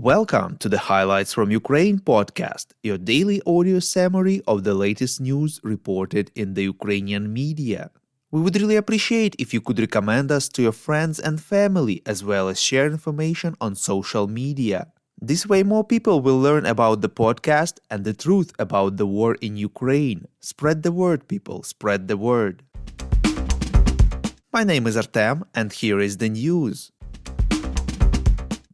Welcome to the Highlights from Ukraine podcast, your daily audio summary of the latest news reported in the Ukrainian media. We would really appreciate if you could recommend us to your friends and family, as well as share information on social media. This way more people will learn about the podcast and the truth about the war in Ukraine. Spread the word, people, spread the word. My name is Artem, and here is the news.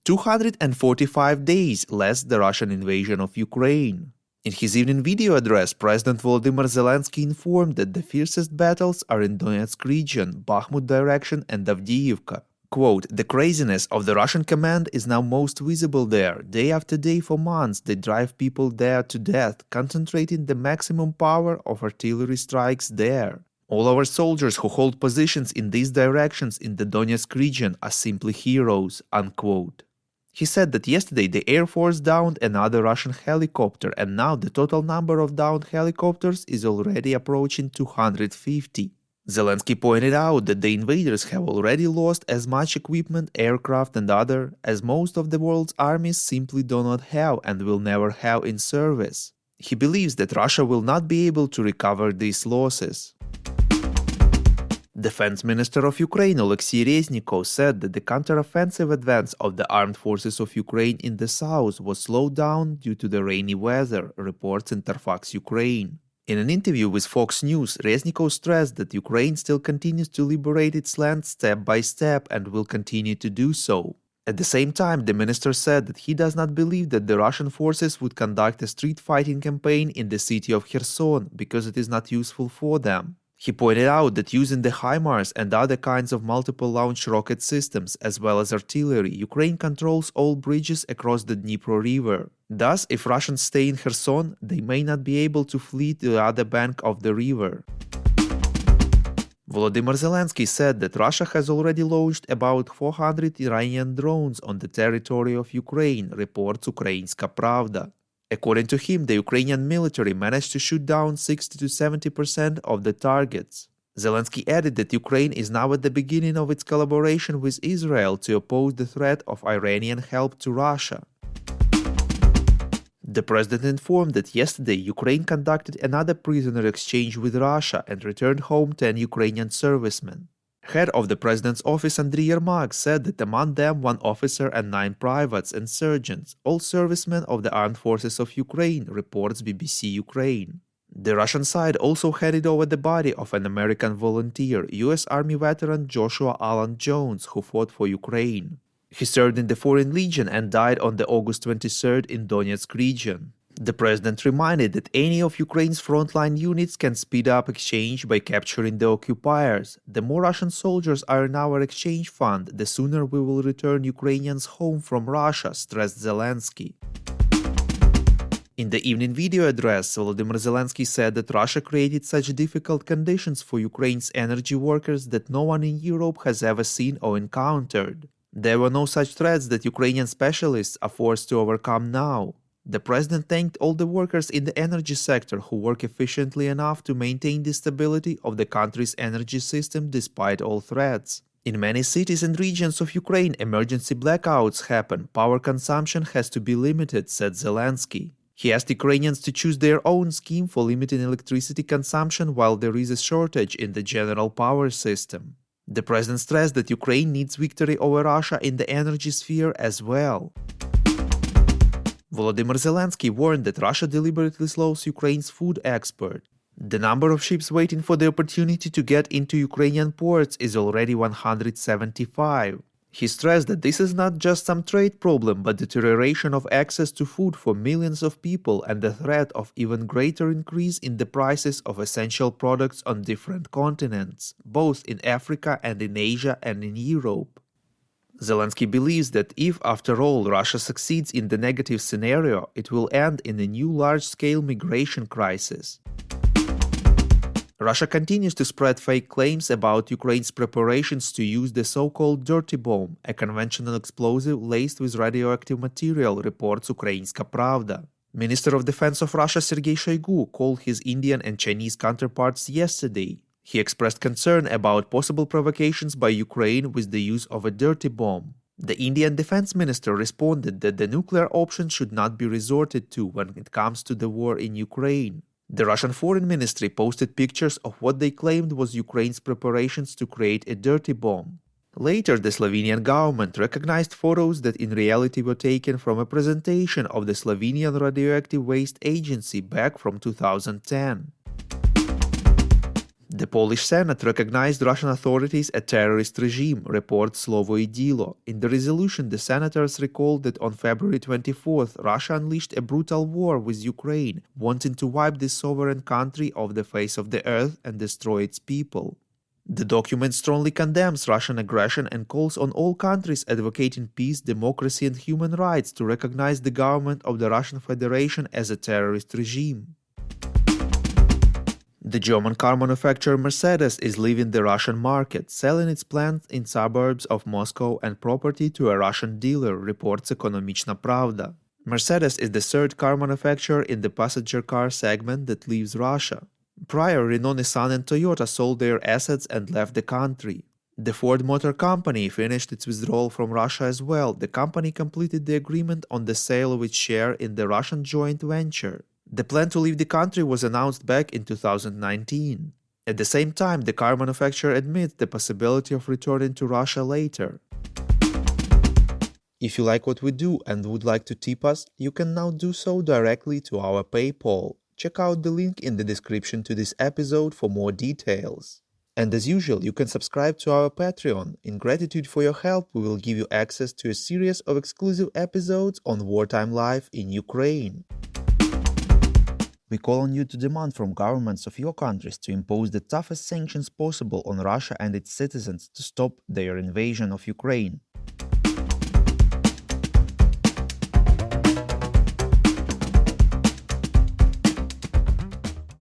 245 days less the Russian invasion of Ukraine. In his evening video address, President Volodymyr Zelensky informed that the fiercest battles are in Donetsk region, Bakhmut direction and Avdiivka. Quote, "The craziness of the Russian command is now most visible there. Day after day for months they drive people there to death, concentrating the maximum power of artillery strikes there. All our soldiers who hold positions in these directions in the Donetsk region are simply heroes," unquote. He said that yesterday the Air Force downed another Russian helicopter, and now the total number of downed helicopters is already approaching 250. Zelensky pointed out that the invaders have already lost as much equipment, aircraft and other as most of the world's armies simply do not have and will never have in service. He believes that Russia will not be able to recover these losses. Defense Minister of Ukraine Oleksiy Reznikov said that the counteroffensive advance of the armed forces of Ukraine in the south was slowed down due to the rainy weather, reports Interfax Ukraine. In an interview with Fox News, Reznikov stressed that Ukraine still continues to liberate its land step by step and will continue to do so. At the same time, the minister said that he does not believe that the Russian forces would conduct a street-fighting campaign in the city of Kherson because it is not useful for them. He pointed out that using the HIMARS and other kinds of multiple-launch rocket systems, as well as artillery, Ukraine controls all bridges across the Dnipro River. Thus, if Russians stay in Kherson, they may not be able to flee to the other bank of the river. Volodymyr Zelensky said that Russia has already launched about 400 Iranian drones on the territory of Ukraine, reports Ukrainska Pravda. According to him, the Ukrainian military managed to shoot down 60 to 70% of the targets. Zelensky added that Ukraine is now at the beginning of its collaboration with Israel to oppose the threat of Iranian help to Russia. The president informed that yesterday Ukraine conducted another prisoner exchange with Russia and returned home 10 Ukrainian servicemen. Head of the president's office Andriy Yermak said that among them 1 officer and 9 privates and sergeants, all servicemen of the armed forces of Ukraine, reports BBC Ukraine. The Russian side also handed over the body of an American volunteer, U.S. Army veteran Joshua Allen Jones, who fought for Ukraine. He served in the Foreign Legion and died on the August 23rd in Donetsk region. The president reminded that any of Ukraine's frontline units can speed up exchange by capturing the occupiers. The more Russian soldiers are in our exchange fund, the sooner we will return Ukrainians home from Russia, stressed Zelensky. In the evening video address, Volodymyr Zelensky said that Russia created such difficult conditions for Ukraine's energy workers that no one in Europe has ever seen or encountered. There were no such threats that Ukrainian specialists are forced to overcome now. The president thanked all the workers in the energy sector who work efficiently enough to maintain the stability of the country's energy system despite all threats. In many cities and regions of Ukraine, emergency blackouts happen. Power consumption has to be limited, said Zelensky. He asked Ukrainians to choose their own scheme for limiting electricity consumption while there is a shortage in the general power system. The president stressed that Ukraine needs victory over Russia in the energy sphere as well. Volodymyr Zelensky warned that Russia deliberately slows Ukraine's food export. The number of ships waiting for the opportunity to get into Ukrainian ports is already 175. He stressed that this is not just some trade problem, but deterioration of access to food for millions of people and the threat of even greater increase in the prices of essential products on different continents, both in Africa and in Asia and in Europe. Zelensky believes that if, after all, Russia succeeds in the negative scenario, it will end in a new large-scale migration crisis. Russia continues to spread fake claims about Ukraine's preparations to use the so-called dirty bomb, a conventional explosive laced with radioactive material, reports Ukrainska Pravda. Minister of Defense of Russia Sergei Shoigu called his Indian and Chinese counterparts yesterday. He expressed concern about possible provocations by Ukraine with the use of a dirty bomb. The Indian defense minister responded that the nuclear option should not be resorted to when it comes to the war in Ukraine. The Russian Foreign Ministry posted pictures of what they claimed was Ukraine's preparations to create a dirty bomb. Later, the Slovenian government recognized photos that in reality were taken from a presentation of the Slovenian Radioactive Waste Agency back from 2010. The Polish Senate recognized Russian authorities a terrorist regime, reports Slovo i Dilo. In the resolution, the senators recalled that on February 24th, Russia unleashed a brutal war with Ukraine, wanting to wipe this sovereign country off the face of the earth and destroy its people. The document strongly condemns Russian aggression and calls on all countries advocating peace, democracy, and human rights to recognize the government of the Russian Federation as a terrorist regime. The German car manufacturer Mercedes is leaving the Russian market, selling its plants in suburbs of Moscow and property to a Russian dealer, reports Ekonomiczna Pravda. Mercedes is the third car manufacturer in the passenger car segment that leaves Russia. Prior, Renault, Nissan and Toyota sold their assets and left the country. The Ford Motor Company finished its withdrawal from Russia as well. The company completed the agreement on the sale of its share in the Russian joint venture. The plan to leave the country was announced back in 2019. At the same time, the car manufacturer admits the possibility of returning to Russia later. If you like what we do and would like to tip us, you can now do so directly to our PayPal. Check out the link in the description to this episode for more details. And as usual, you can subscribe to our Patreon. In gratitude for your help, we will give you access to a series of exclusive episodes on wartime life in Ukraine. We call on you to demand from governments of your countries to impose the toughest sanctions possible on Russia and its citizens to stop their invasion of Ukraine.